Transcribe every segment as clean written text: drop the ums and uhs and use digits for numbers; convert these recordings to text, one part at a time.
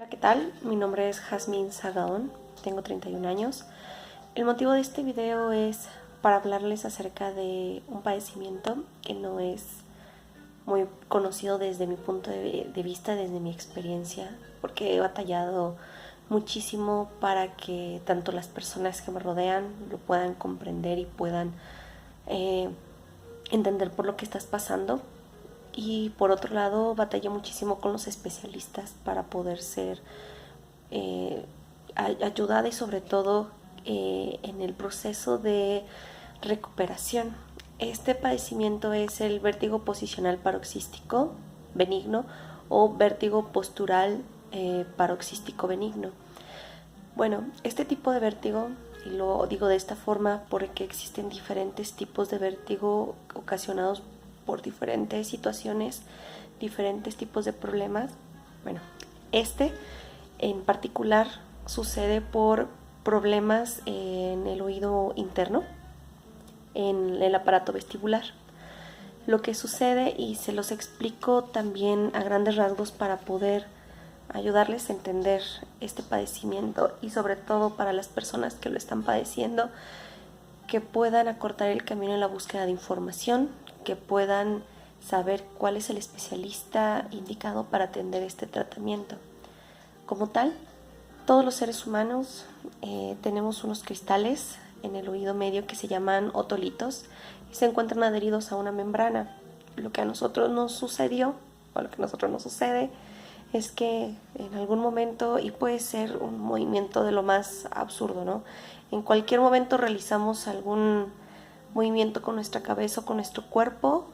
Hola, ¿qué tal? Mi nombre es Jazmín Sagaón, tengo 31 años. El motivo de este video es para hablarles acerca de un padecimiento que no es muy conocido desde mi punto de vista, desde mi experiencia, porque he batallado muchísimo para que tanto las personas que me rodean lo puedan comprender y puedan eh, entender por lo que estás pasando. Y por otro lado, batallé muchísimo con los especialistas para poder ser eh, ayudada y sobre todo en el proceso de recuperación. Este padecimiento es el vértigo posicional paroxístico benigno o vértigo postural paroxístico benigno. Bueno, este tipo de vértigo, y lo digo de esta forma porque existen diferentes tipos de vértigo ocasionados por diferentes situaciones, diferentes tipos de problemas. Bueno, este en particular sucede por problemas en el oído interno, en el aparato vestibular. Lo que sucede, y se los explico también a grandes rasgos para poder ayudarles a entender este padecimiento y sobre todo para las personas que lo están padeciendo, que puedan acortar el camino en la búsqueda de información, que puedan saber cuál es el especialista indicado para atender este tratamiento. Como tal, todos los seres humanos tenemos unos cristales en el oído medio que se llaman otolitos y se encuentran adheridos a una membrana. Lo que a nosotros nos sucedió, o lo que a nosotros nos sucede, es que en algún momento, y puede ser un movimiento de lo más absurdo, ¿no? En cualquier momento realizamos algún movimiento con nuestra cabeza o con nuestro cuerpo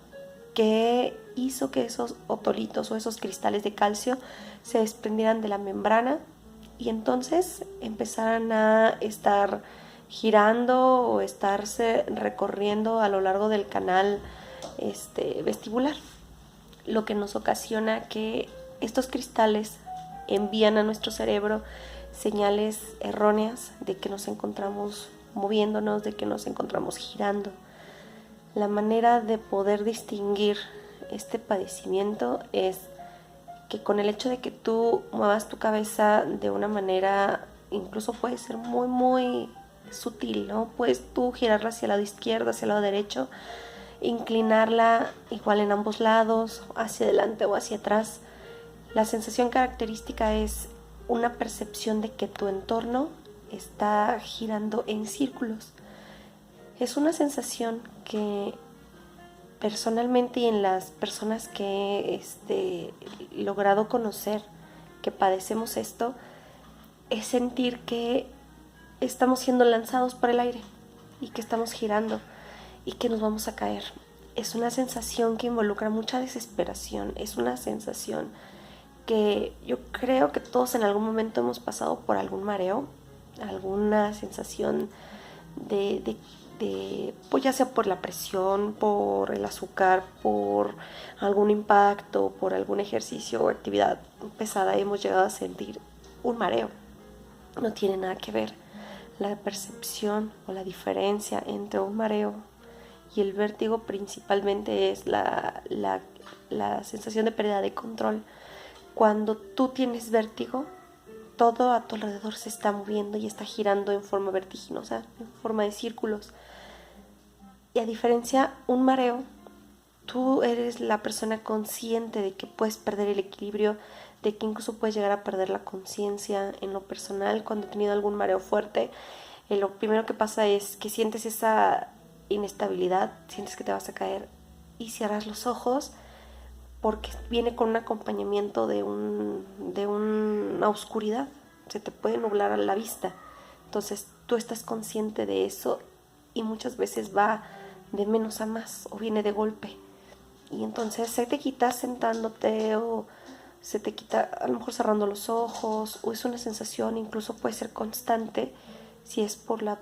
que hizo que esos otolitos o esos cristales de calcio se desprendieran de la membrana y entonces empezaran a estar girando o estarse recorriendo a lo largo del canal vestibular, lo que nos ocasiona que estos cristales envían a nuestro cerebro señales erróneas de que nos encontramos moviéndonos, de que nos encontramos girando. La manera de poder distinguir este padecimiento es que con el hecho de que tú muevas tu cabeza de una manera, incluso puede ser muy sutil, ¿no? Puedes tú girarla hacia el lado izquierdo, hacia el lado derecho, inclinarla igual en ambos lados, hacia adelante o hacia atrás. La sensación característica es una percepción de que tu entorno está girando en círculos. Es una sensación que personalmente y en las personas que he logrado conocer que padecemos esto, es sentir que estamos siendo lanzados por el aire y que estamos girando y que nos vamos a caer. Es una sensación que involucra mucha desesperación, es una sensación que yo creo que todos en algún momento hemos pasado por algún mareo, alguna sensación pues ya sea por la presión, por el azúcar, por algún impacto, por algún ejercicio o actividad pesada, hemos llegado a sentir un mareo. No tiene nada que ver la percepción o la diferencia entre un mareo y el vértigo. Principalmente es la sensación de pérdida de control. Cuando tú tienes vértigo, todo a tu alrededor se está moviendo y está girando en forma vertiginosa, en forma de círculos. Y a diferencia, un mareo, tú eres la persona consciente de que puedes perder el equilibrio, de que incluso puedes llegar a perder la conciencia. En lo personal, cuando he tenido algún mareo fuerte, lo primero que pasa es que sientes esa inestabilidad, sientes que te vas a caer y cierras los ojos porque viene con un acompañamiento de una oscuridad, se te puede nublar la vista. Entonces tú estás consciente de eso y muchas veces va de menos a más o viene de golpe. Y entonces se te quita sentándote o se te quita a lo mejor cerrando los ojos, o es una sensación, incluso puede ser constante si es por la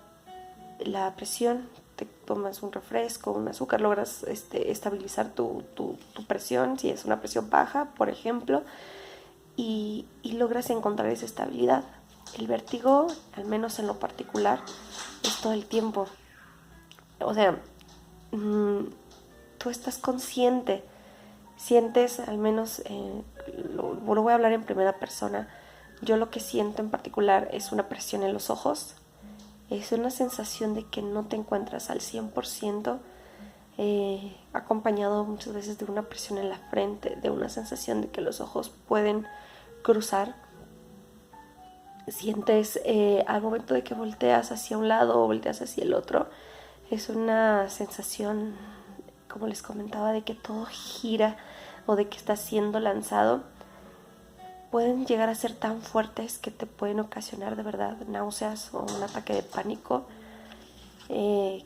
presión. Te tomas un refresco, un azúcar, logras estabilizar tu presión, si es una presión baja, por ejemplo, y logras encontrar esa estabilidad. El vértigo, al menos en lo particular, es todo el tiempo. O sea, tú estás consciente, sientes, al menos, lo voy a hablar en primera persona, Yo lo que siento en particular es una presión en los ojos, es una sensación de que no te encuentras al 100%, acompañado muchas veces de una presión en la frente, de una sensación de que los ojos pueden cruzar. Sientes al momento de que volteas hacia un lado o volteas hacia el otro, es una sensación, como les comentaba, de que todo gira o de que está siendo lanzado. Pueden llegar a ser tan fuertes que te pueden ocasionar de verdad náuseas o un ataque de pánico.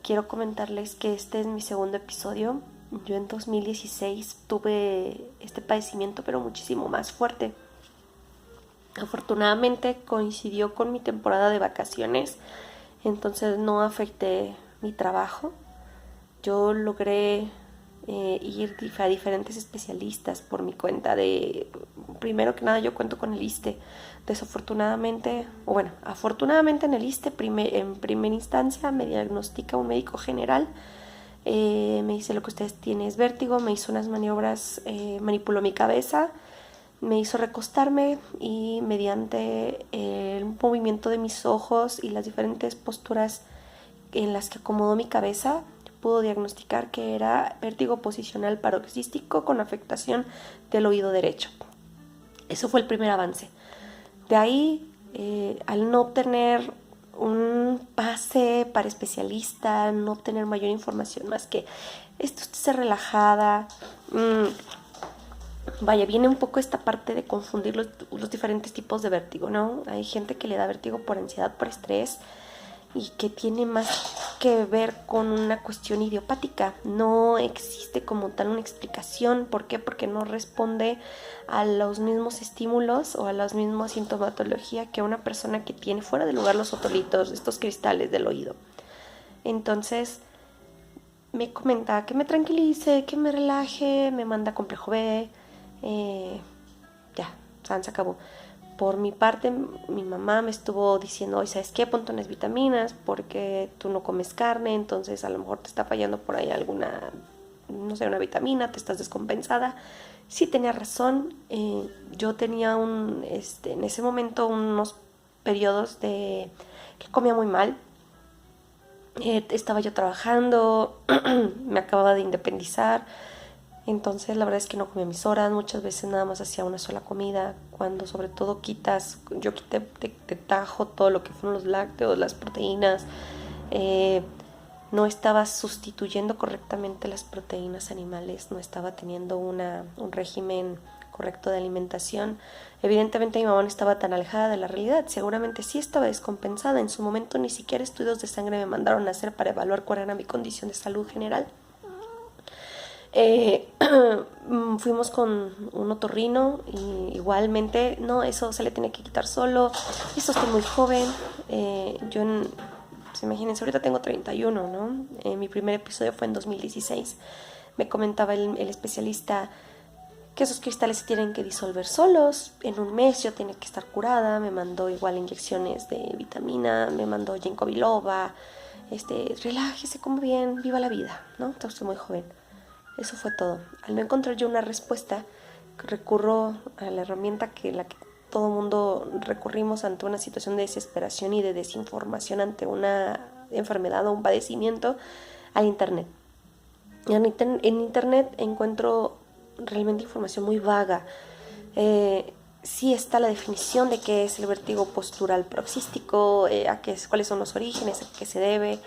Quiero comentarles que este es mi segundo episodio. Yo en 2016 tuve este padecimiento, pero muchísimo más fuerte. Afortunadamente coincidió con mi temporada de vacaciones, entonces no afecté mi trabajo. Yo logré ir a diferentes especialistas por mi cuenta. Primero que nada, yo cuento con el ISSSTE. Desafortunadamente, o bueno, afortunadamente en el ISSSTE en primera instancia me diagnostica un médico general. Me dice: lo que ustedes tienen es vértigo. Me hizo unas maniobras, manipuló mi cabeza, me hizo recostarme y mediante el movimiento de mis ojos y las diferentes posturas en las que acomodó mi cabeza, pudo diagnosticar que era vértigo posicional paroxístico con afectación del oído derecho. Eso fue el primer avance. De ahí, al no obtener un pase para especialista, no obtener mayor información más que esto, esté relajada. Vaya, viene un poco esta parte de confundir los diferentes tipos de vértigo, ¿no? Hay gente que le da vértigo por ansiedad, por estrés, y que tiene más que ver con una cuestión idiopática. No existe como tal una explicación. ¿Por qué? Porque no responde a los mismos estímulos o a la misma sintomatología que una persona que tiene fuera de lugar los otolitos, estos cristales del oído. Entonces me comenta que me tranquilice, que me relaje, me manda complejo B. Ya, se acabó. Por mi parte, mi mamá me estuvo diciendo: oye, ¿sabes qué? Ponte unas vitaminas porque tú no comes carne, entonces a lo mejor te está fallando por ahí alguna, no sé, una vitamina, te estás descompensada. Sí tenía razón. Yo tenía en ese momento unos periodos de que comía muy mal. Estaba yo trabajando, me acababa de independizar. Entonces la verdad es que no comía mis horas, muchas veces nada más hacía una sola comida. Cuando sobre todo yo quité de tajo todo lo que fueron los lácteos, las proteínas. No estaba sustituyendo correctamente las proteínas animales, no estaba teniendo un régimen correcto de alimentación. Evidentemente mi mamá no estaba tan alejada de la realidad, seguramente sí estaba descompensada. En su momento ni siquiera estudios de sangre me mandaron a hacer para evaluar cuál era mi condición de salud general. Fuimos con un otorrino y igualmente, no, eso se le tiene que quitar solo, esto estoy muy joven. Pues imagínense, ahorita tengo 31, ¿no? Mi primer episodio fue en 2016. Me comentaba el especialista que esos cristales se tienen que disolver solos, en un mes yo tenía que estar curada. Me mandó igual inyecciones de vitamina, me mandó ginkgo biloba, relájese, come bien, viva la vida, ¿no? Entonces estoy muy joven. Eso fue todo. Al no encontrar yo una respuesta, recurro a la herramienta la que todo mundo recurrimos ante una situación de desesperación y de desinformación ante una enfermedad o un padecimiento, al internet. En internet encuentro realmente información muy vaga. Sí está la definición de qué es el vértigo postural paroxístico, cuáles son los orígenes, a qué se debe.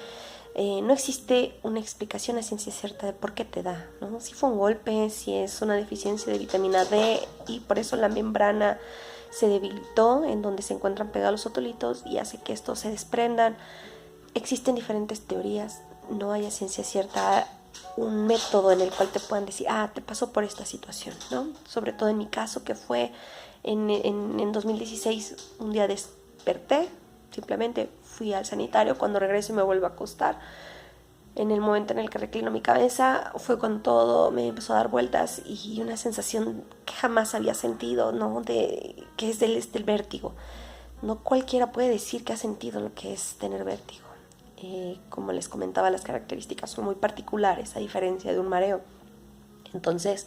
No existe una explicación a ciencia cierta de por qué te da, ¿no? Si fue un golpe, si es una deficiencia de vitamina D y por eso la membrana se debilitó en donde se encuentran pegados los otolitos y hace que estos se desprendan. Existen diferentes teorías, no hay a ciencia cierta un método en el cual te puedan decir: te pasó por esta situación, ¿no? Sobre todo en mi caso, que fue en 2016, un día desperté, simplemente fui al sanitario. Cuando regreso y me vuelvo a acostar, en el momento en el que reclino mi cabeza, fue cuando todo me empezó a dar vueltas y una sensación que jamás había sentido, ¿no? Que es del vértigo. No cualquiera puede decir que ha sentido lo que es tener vértigo. Como les comentaba, las características son muy particulares, a diferencia de un mareo. Entonces,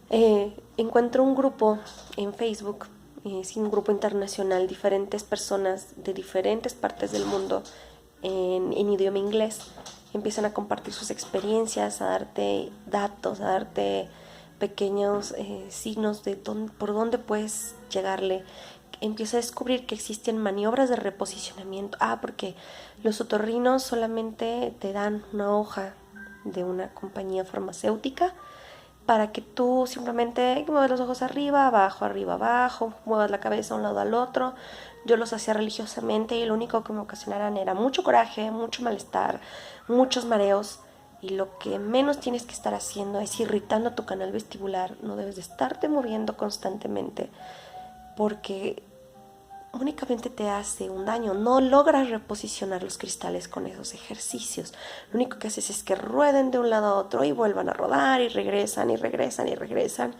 encuentro un grupo en Facebook es un grupo internacional, diferentes personas de diferentes partes del mundo en idioma inglés empiezan a compartir sus experiencias, a darte datos, a darte pequeños signos de por dónde puedes llegarle. Empieza a descubrir que existen maniobras de reposicionamiento. Porque los otorrinos solamente te dan una hoja de una compañía farmacéutica para que tú simplemente muevas los ojos arriba, abajo, muevas la cabeza de un lado al otro. Yo los hacía religiosamente y lo único que me ocasionaran era mucho coraje, mucho malestar, muchos mareos. Y lo que menos tienes que estar haciendo es irritando tu canal vestibular. No debes de estarte moviendo constantemente porque únicamente te hace un daño. No logras reposicionar los cristales con esos ejercicios. Lo único que haces es que rueden de un lado a otro y vuelvan a rodar y regresan y regresan y regresan.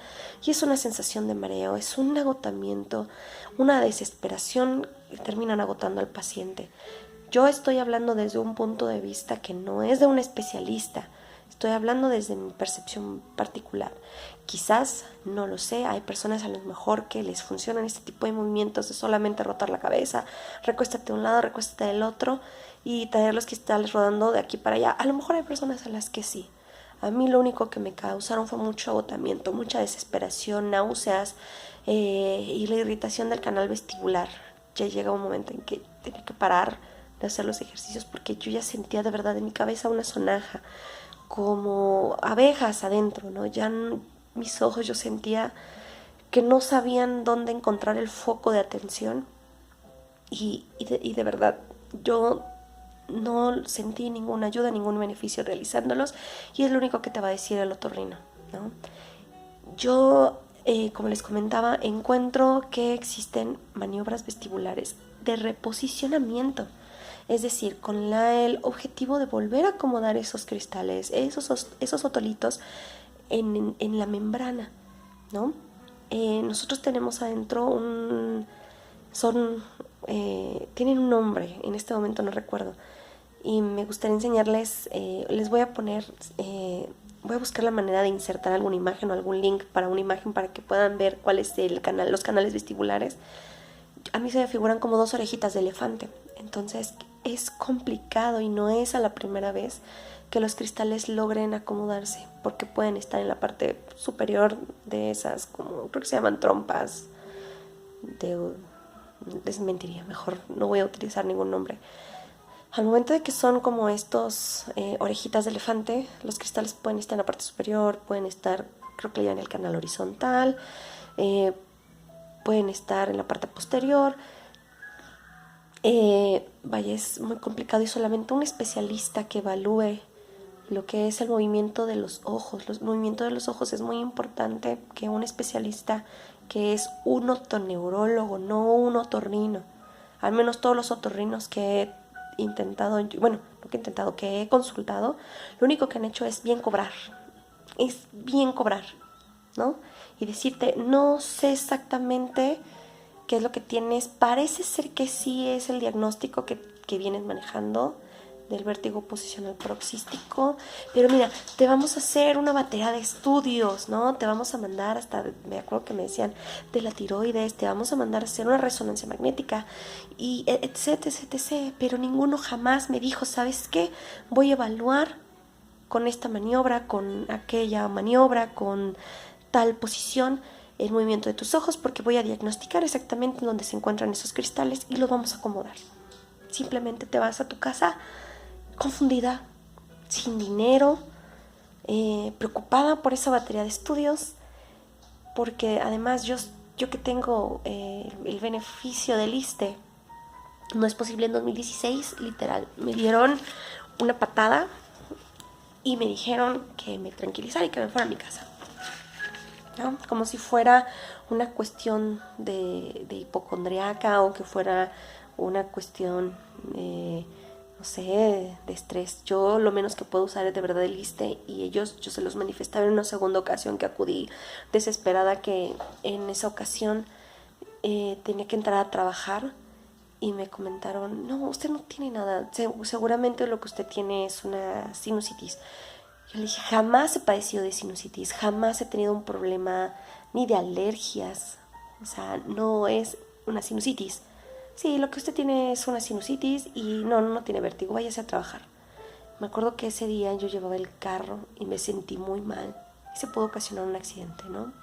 Y es una sensación de mareo, es un agotamiento, una desesperación que terminan agotando al paciente. Yo estoy hablando desde un punto de vista que no es de un especialista. Estoy hablando desde mi percepción particular. Quizás, no lo sé, hay personas a lo mejor que les funcionan este tipo de movimientos de solamente rotar la cabeza, recuéstate de un lado, recuéstate del otro y traer los cristales rodando de aquí para allá. A lo mejor hay personas a las que sí. A mí lo único que me causaron fue mucho agotamiento, mucha desesperación, náuseas y la irritación del canal vestibular. Ya llega un momento en que tenía que parar de hacer los ejercicios porque yo ya sentía de verdad en mi cabeza una sonaja, como abejas adentro, ¿no? Ya mis ojos yo sentía que no sabían dónde encontrar el foco de atención y de verdad yo no sentí ninguna ayuda, ningún beneficio realizándolos y es lo único que te va a decir el otorrino, ¿no? Yo, como les comentaba, encuentro que existen maniobras vestibulares de reposicionamiento. Es decir, con el objetivo de volver a acomodar esos cristales, esos otolitos en la membrana, ¿no? Nosotros tenemos adentro tienen un nombre, en este momento no recuerdo, y me gustaría enseñarles, les voy a poner, voy a buscar la manera de insertar alguna imagen o algún link para una imagen para que puedan ver cuál es los canales vestibulares. A mí se me figuran como 2 orejitas de elefante, entonces es complicado y no es a la primera vez que los cristales logren acomodarse porque pueden estar en la parte superior de esas, como creo que se llaman trompas les mentiría, mejor no voy a utilizar ningún nombre. Al momento de que son como estos orejitas de elefante, los cristales pueden estar en la parte superior, pueden estar, creo que ya en el canal horizontal, pueden estar en la parte posterior. Vaya, es muy complicado y solamente un especialista que evalúe lo que es el movimiento de los ojos. El movimiento de los ojos es muy importante que un especialista que es un otoneurólogo, no un otorrino. Al menos todos los otorrinos que he intentado, bueno, no que he intentado, que he consultado, lo único que han hecho es bien cobrar. Es bien cobrar, ¿no? Y decirte, no sé exactamente qué es lo que tienes. Parece ser que sí es el diagnóstico que vienes manejando del vértigo posicional paroxístico, pero mira, te vamos a hacer una batería de estudios, ¿no? Te vamos a mandar hasta, me acuerdo que me decían, de la tiroides, te vamos a mandar a hacer una resonancia magnética, y etc, etc, pero ninguno jamás me dijo, ¿sabes qué? Voy a evaluar con esta maniobra, con aquella maniobra, con tal posición, el movimiento de tus ojos, porque voy a diagnosticar exactamente en dónde se encuentran esos cristales y los vamos a acomodar. Simplemente te vas a tu casa confundida, sin dinero, preocupada por esa batería de estudios, porque además yo que tengo el beneficio del ISSSTE, no es posible. En 2016, literal, me dieron una patada y me dijeron que me tranquilizara y que me fuera a mi casa, ¿no? Como si fuera una cuestión de hipocondriaca o que fuera una cuestión no sé, de estrés. Yo lo menos que puedo usar es de verdad el ISSSTE y yo se los manifestaba en una segunda ocasión que acudí desesperada, que en esa ocasión tenía que entrar a trabajar y me comentaron, no, usted no tiene nada, seguramente lo que usted tiene es una sinusitis. Yo le dije, jamás he padecido de sinusitis, jamás he tenido un problema ni de alergias, O sea, no es una sinusitis. Sí, lo que usted tiene es una sinusitis y no tiene vértigo, váyase a trabajar. Me acuerdo que ese día yo llevaba el carro y me sentí muy mal y se pudo ocasionar un accidente, ¿no?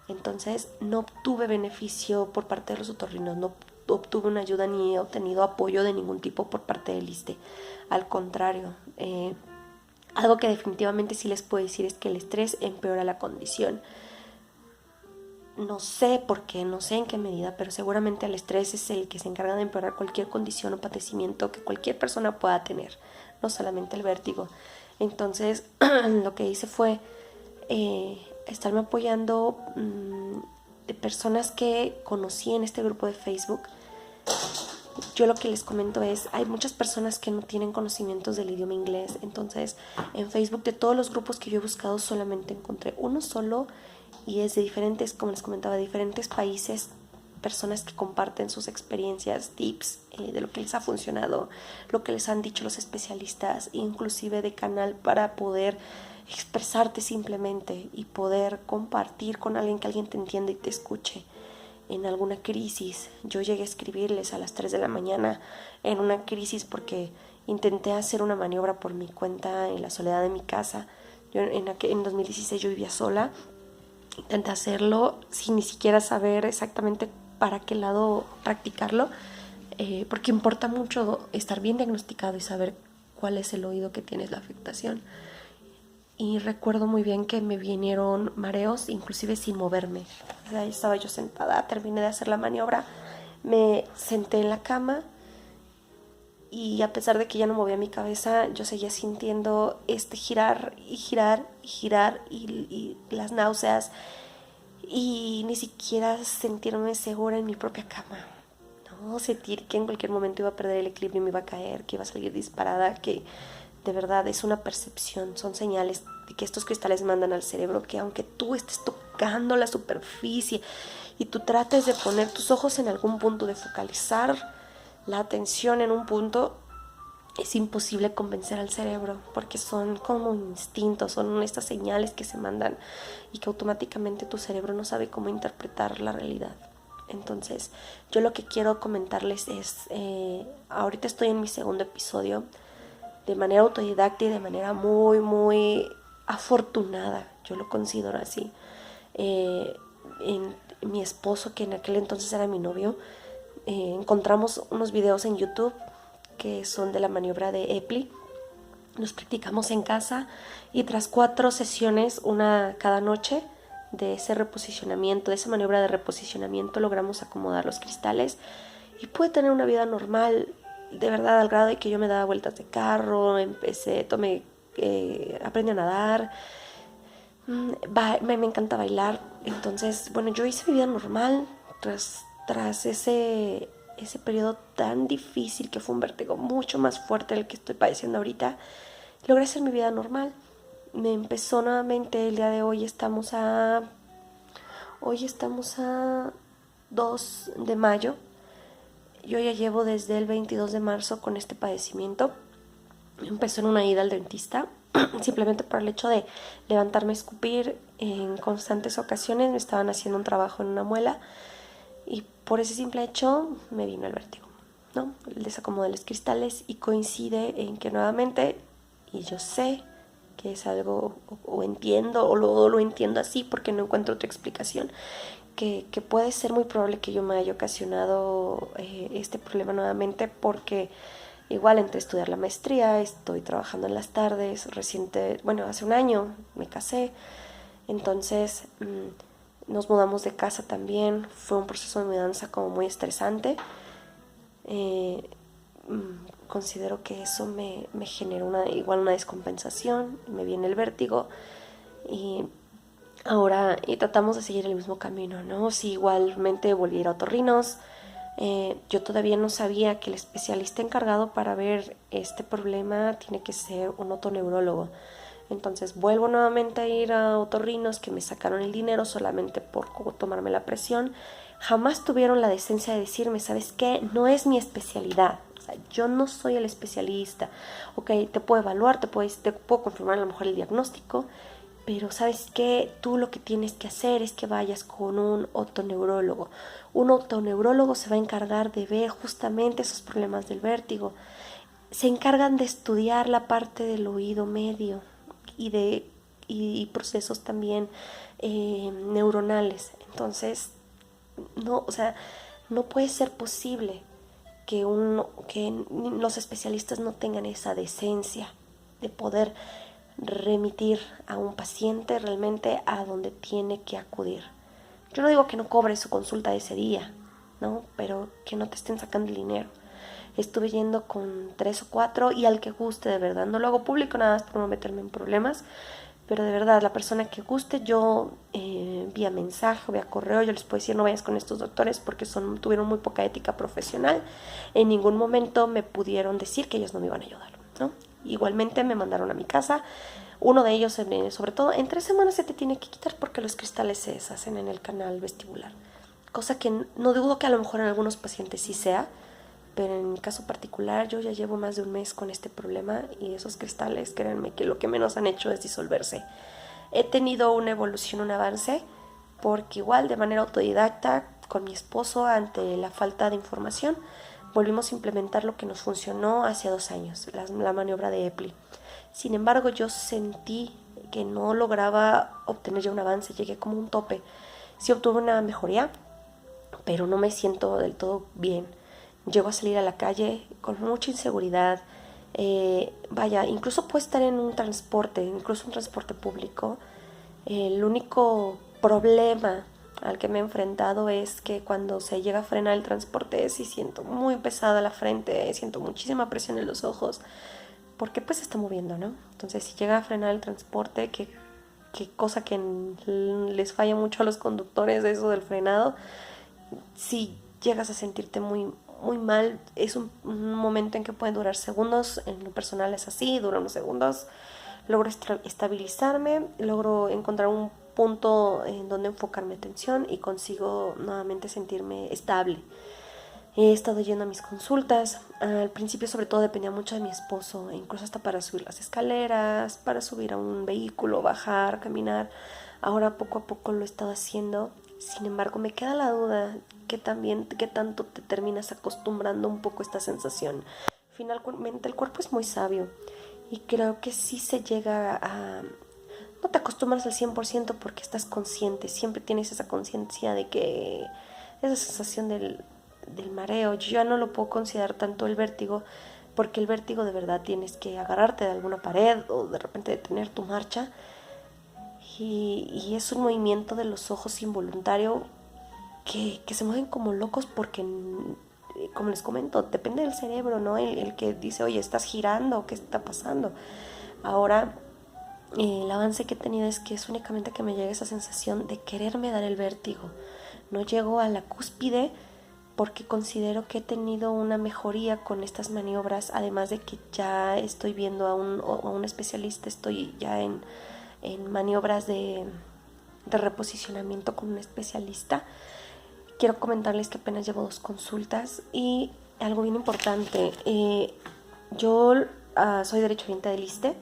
Entonces no obtuve beneficio por parte de los otorrinos, no obtuve una ayuda ni he obtenido apoyo de ningún tipo por parte del ISSSTE. Al contrario, algo que definitivamente sí les puedo decir es que el estrés empeora la condición. No sé por qué, no sé en qué medida, pero seguramente el estrés es el que se encarga de empeorar cualquier condición o padecimiento que cualquier persona pueda tener, no solamente el vértigo. Entonces, lo que hice fue estarme apoyando de personas que conocí en este grupo de Facebook. Yo lo que les comento es, hay muchas personas que no tienen conocimientos del idioma inglés, entonces en Facebook de todos los grupos que yo he buscado solamente encontré uno solo y es de diferentes, como les comentaba, de diferentes países, personas que comparten sus experiencias, tips de lo que les ha funcionado, lo que les han dicho los especialistas, inclusive de canal para poder expresarte simplemente y poder compartir con alguien que alguien te entienda y te escuche. En alguna crisis, yo llegué a escribirles a las 3 de la mañana en una crisis porque intenté hacer una maniobra por mi cuenta en la soledad de mi casa. Yo en 2016 yo vivía sola, intenté hacerlo sin ni siquiera saber exactamente para qué lado practicarlo, porque importa mucho estar bien diagnosticado y saber cuál es el oído que tienes la afectación. Y recuerdo muy bien que me vinieron mareos, inclusive sin moverme. O sea, estaba yo sentada, terminé de hacer la maniobra, me senté en la cama y a pesar de que ya no movía mi cabeza, yo seguía sintiendo girar y girar y girar y las náuseas y ni siquiera sentirme segura en mi propia cama. No, sentir que en cualquier momento iba a perder el equilibrio y me iba a caer, que iba a salir disparada, que de verdad es una percepción, son señales de que estos cristales mandan al cerebro que aunque tú estés tocando la superficie y tú trates de poner tus ojos en algún punto, de focalizar la atención en un punto, es imposible convencer al cerebro porque son como instintos, son estas señales que se mandan y que automáticamente tu cerebro no sabe cómo interpretar la realidad. Entonces, yo lo que quiero comentarles es, ahorita estoy en mi segundo episodio, de manera autodidacta y de manera muy, muy afortunada, yo lo considero así. Mi esposo, que en aquel entonces era mi novio, encontramos unos videos en YouTube que son de la maniobra de Epley. Los practicamos en casa y tras 4 sesiones, una cada noche, de ese reposicionamiento, de esa maniobra de reposicionamiento, logramos acomodar los cristales y pude tener una vida normal, de verdad, al grado de que yo me daba vueltas de carro, aprendí a nadar, me encanta bailar. Entonces, bueno, yo hice mi vida normal tras ese periodo tan difícil, que fue un vértigo mucho más fuerte del que estoy padeciendo ahorita. Logré hacer mi vida normal. Me empezó nuevamente el día de hoy. Estamos a 2 de mayo. Yo ya llevo desde el 22 de marzo con este padecimiento. Empezó en una ida al dentista, simplemente por el hecho de levantarme a escupir en constantes ocasiones. Me estaban haciendo un trabajo en una muela y por ese simple hecho me vino el vértigo, ¿no? El desacomodo de los cristales, y coincide en que nuevamente, y yo sé que es algo, o entiendo, o lo entiendo así porque no encuentro otra explicación, que puede ser muy probable que yo me haya ocasionado este problema nuevamente, porque igual entre estudiar la maestría, estoy trabajando en las tardes, hace un año me casé, entonces nos mudamos de casa también, fue un proceso de mudanza como muy estresante. Considero que eso me generó igual una descompensación, me viene el vértigo y ahora tratamos de seguir el mismo camino, ¿no? Si igualmente volví a ir a otorrinos, yo todavía no sabía que el especialista encargado para ver este problema tiene que ser un otoneurólogo. Entonces vuelvo nuevamente a ir a otorrinos, que me sacaron el dinero solamente por tomarme la presión. Jamás tuvieron la decencia de decirme, ¿sabes qué? No es mi especialidad. O sea, yo no soy el especialista. Ok, te puedo evaluar, te puedo confirmar a lo mejor el diagnóstico, pero ¿sabes qué? Tú lo que tienes que hacer es que vayas con un otoneurólogo. Un otoneurólogo se va a encargar de ver justamente esos problemas del vértigo. Se encargan de estudiar la parte del oído medio y procesos también neuronales. Entonces, no, o sea, no puede ser posible que los especialistas no tengan esa decencia de poder remitir a un paciente realmente a donde tiene que acudir. Yo no digo que no cobre su consulta ese día, ¿no? Pero que no te estén sacando el dinero. Estuve yendo con 3 o 4 y al que guste, de verdad. No lo hago público nada más por no meterme en problemas, pero de verdad, la persona que guste, yo vía mensaje, vía correo, yo les puedo decir no vayas con estos doctores porque tuvieron muy poca ética profesional. En ningún momento me pudieron decir que ellos no me iban a ayudar, ¿no? Igualmente me mandaron a mi casa. Uno de ellos, sobre todo, en 3 semanas se te tiene que quitar porque los cristales se deshacen en el canal vestibular. Cosa que no dudo que a lo mejor en algunos pacientes sí sea, pero en mi caso particular yo ya llevo más de un mes con este problema y esos cristales, créanme que lo que menos han hecho es disolverse. He tenido una evolución, un avance, porque igual de manera autodidacta con mi esposo ante la falta de información volvimos a implementar lo que nos funcionó hace 2 años, la maniobra de Epley. Sin embargo, yo sentí que no lograba obtener ya un avance, llegué como un tope. Sí obtuve una mejoría, pero no me siento del todo bien. Llego a salir a la calle con mucha inseguridad. Vaya, incluso puedo estar en un transporte, incluso un transporte público. El único problema al que me he enfrentado es que cuando se llega a frenar el transporte sí siento muy pesada la frente, siento muchísima presión en los ojos, porque pues se está moviendo, ¿no? Entonces si llega a frenar el transporte, que cosa que les falla mucho a los conductores de eso del frenado, si llegas a sentirte muy, muy mal, es un momento en que pueden durar segundos, en lo personal es así, dura unos segundos, logro estabilizarme, logro encontrar un punto en donde enfocar mi atención y consigo nuevamente sentirme estable. He estado yendo a mis consultas. Al principio sobre todo dependía mucho de mi esposo, incluso hasta para subir las escaleras, para subir a un vehículo, bajar, caminar. Ahora poco a poco lo he estado haciendo. Sin embargo, me queda la duda que también, qué tanto te terminas acostumbrando un poco a esta sensación. Finalmente el cuerpo es muy sabio y creo que sí se llega a... No te acostumbras al 100% porque estás consciente, siempre tienes esa conciencia de que esa sensación del mareo, yo ya no lo puedo considerar tanto el vértigo, porque el vértigo de verdad tienes que agarrarte de alguna pared o de repente detener tu marcha y es un movimiento de los ojos involuntario que se mueven como locos porque, como les comento, depende del cerebro, ¿no? El que dice, oye, estás girando, ¿qué está pasando? Ahora, el avance que he tenido es que es únicamente que me llegue esa sensación de quererme dar el vértigo. No llego a la cúspide porque considero que he tenido una mejoría con estas maniobras, además de que ya estoy viendo a un especialista, estoy ya en maniobras de reposicionamiento con un especialista. Quiero comentarles que apenas llevo 2 consultas y algo bien importante, yo soy derechohabiente del ISSSTE,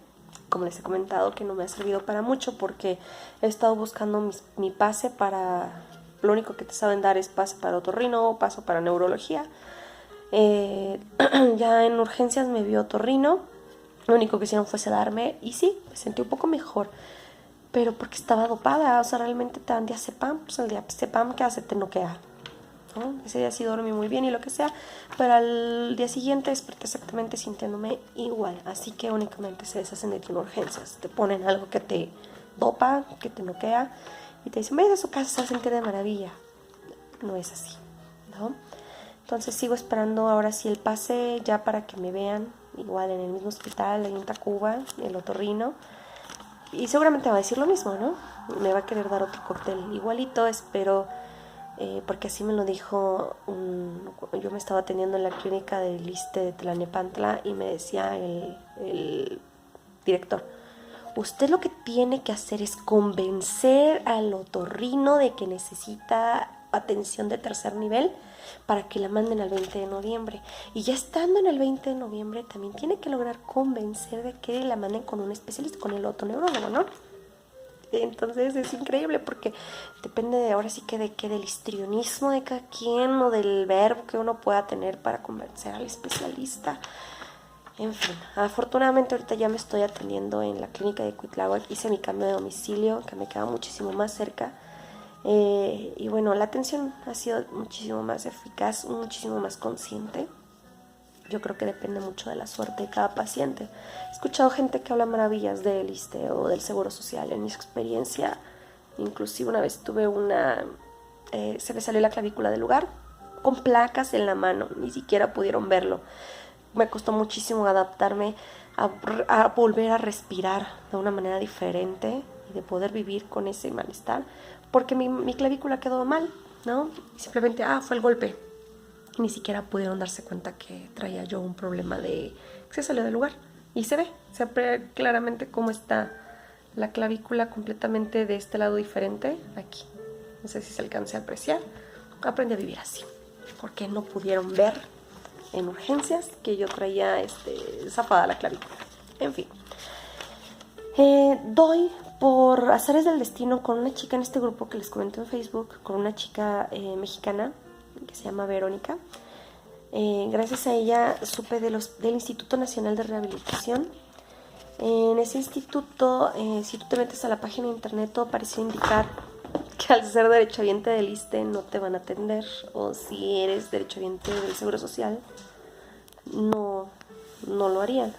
como les he comentado que no me ha servido para mucho porque he estado buscando mi pase para, lo único que te saben dar es pase para otorrino, paso para neurología. Ya en urgencias me vio otorrino, lo único que hicieron fue sedarme y sí, me sentí un poco mejor, pero porque estaba dopada, o sea, realmente te dan diazepam, pues el diazepam que hace te noquea, ¿no? Ese día sí dormí muy bien y lo que sea, pero al día siguiente desperté exactamente sintiéndome igual, así que únicamente se deshacen de ti en urgencias, te ponen algo que te dopa, que te noquea y te dicen, vaya a su casa, se va a sentir de maravilla. No es así, ¿no? Entonces sigo esperando ahora sí el pase ya para que me vean, igual en el mismo hospital, en Tacuba, el otorrino. Y seguramente va a decir lo mismo, ¿no? Me va a querer dar otro cóctel igualito, espero, porque así me lo dijo, yo me estaba atendiendo en la clínica del ISSSTE de Tlalnepantla y me decía el director, usted lo que tiene que hacer es convencer al otorrino de que necesita atención de 3er nivel para que la manden al 20 de noviembre. Y ya estando en el 20 de noviembre también tiene que lograr convencer de que la manden con un especialista, con el otoneurólogo, ¿no? Entonces es increíble porque depende de ahora sí que del histrionismo de cada quien o del verbo que uno pueda tener para convencer al especialista. En fin, afortunadamente ahorita ya me estoy atendiendo en la clínica de Cuitláhuac. Hice mi cambio de domicilio, que me queda muchísimo más cerca. Y bueno, la atención ha sido muchísimo más eficaz, muchísimo más consciente. Yo creo que depende mucho de la suerte de cada paciente. He escuchado gente que habla maravillas del ISSSTE o del Seguro Social. En mi experiencia, inclusive una vez tuve se me salió la clavícula del lugar con placas en la mano, ni siquiera pudieron verlo. Me costó muchísimo adaptarme a volver a respirar de una manera diferente y de poder vivir con ese malestar, porque mi clavícula quedó mal, ¿no? Simplemente, fue el golpe. Ni siquiera pudieron darse cuenta que traía yo un problema que se salió del lugar. Y se ve claramente cómo está la clavícula completamente de este lado diferente, aquí. No sé si se alcance a apreciar. Aprendí a vivir así, porque no pudieron ver en urgencias que yo traía zafada la clavícula. En fin. Doy por azares del destino con una chica en este grupo que les comento en Facebook, con una chica mexicana que se llama Verónica. Gracias a ella supe del Instituto Nacional de Rehabilitación. En ese instituto, si tú te metes a la página de internet, todo parecía indicar que al ser derechohabiente del ISSSTE no te van a atender, o si eres derechohabiente del Seguro Social, no lo harían.